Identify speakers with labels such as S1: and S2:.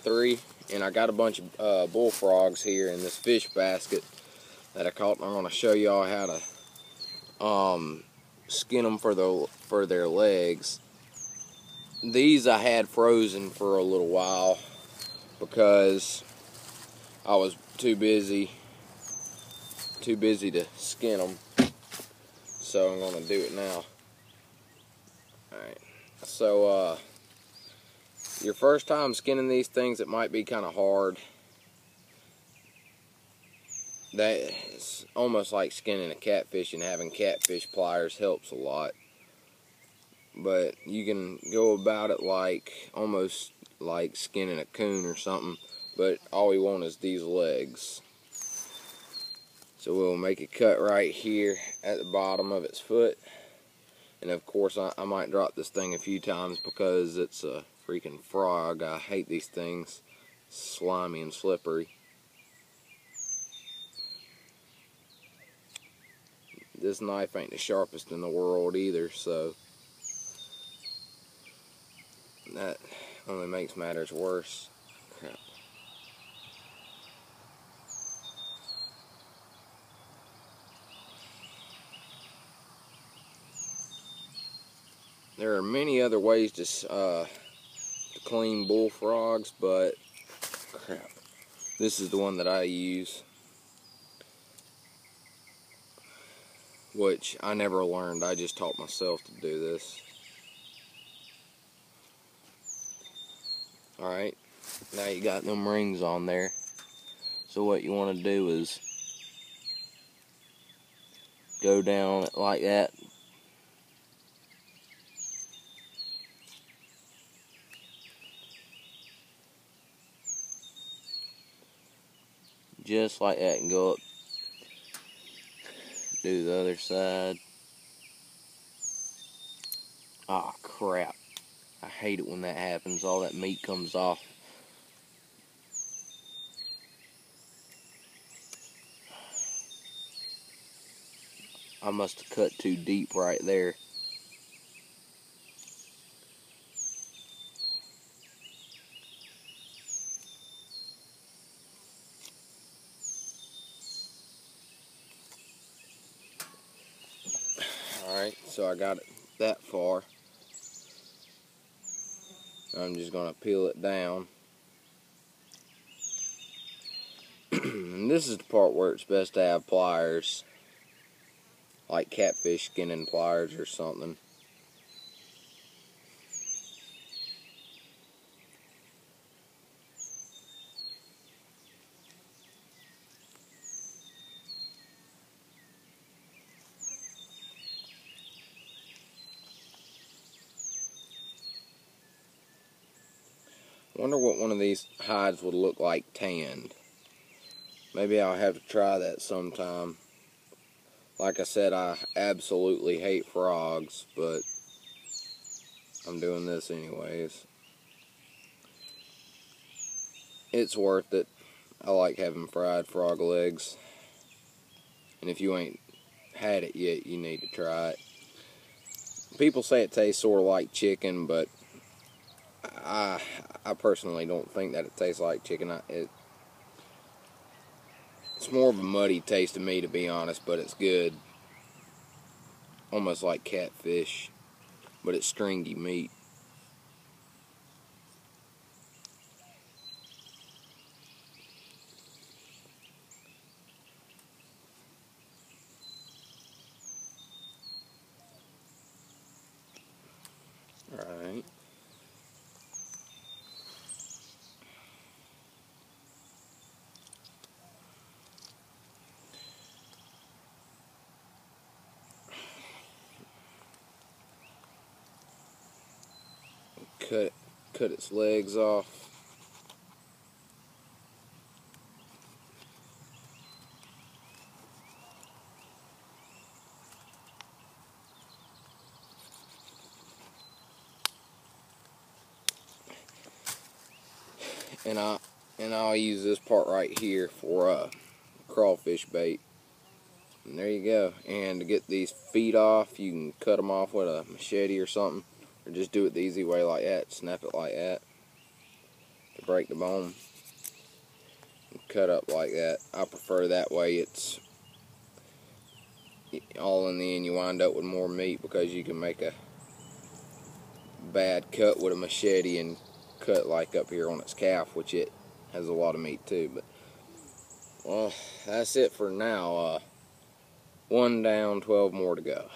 S1: 3, and I got a bunch of bullfrogs here in this fish basket that I caught, and I'm going to show y'all how to skin them for their legs. These I had frozen for a little while because I was too busy to skin them, so I'm going to do it now. Alright, so your first time skinning these things, it might be kind of hard. It's almost like skinning a catfish, and having catfish pliers helps a lot. But you can go about it like almost like skinning a coon or something, but all we want is these legs. So we'll make a cut right here at the bottom of its foot. And of course I might drop this thing a few times because it's a freaking frog. I hate these things, slimy and slippery. This knife ain't the sharpest in the world either, so that only makes matters worse. Crap. There are many other ways to clean bullfrogs, but crap, this is the one that I use, which I never learned. I just taught myself to do this. Alright, now you got them rings on there. So what you want to do is go down like that. Just like that, and go up. Do the other side. Ah, crap. I hate it when that happens. All that meat comes off. I must have cut too deep right there. Alright, so I got it that far. I'm just going to peel it down. And this is the part where it's best to have pliers, like catfish skinning pliers or something. Wonder what one of these hides would look like tanned. Maybe I'll have to try that sometime. Like I said, I absolutely hate frogs, but I'm doing this anyways. It's worth it. I like having fried frog legs. And if you ain't had it yet, you need to try it. People say it tastes sort of like chicken, but I personally don't think that it tastes like chicken. It's more of a muddy taste to me, to be honest, but it's good. Almost like catfish, but it's stringy meat. Alright. Cut its legs off. And I'll use this part right here for crawfish bait. And there you go. And to get these feet off, you can cut them off with a machete or something, or just do it the easy way like that. Snap it like that. to break the bone and cut up like that. I prefer that way. It's all in the end you wind up with more meat, because you can make a bad cut with a machete and cut like up here on its calf, which it has a lot of meat too. But well, that's it for now. 1 down, 12 more to go.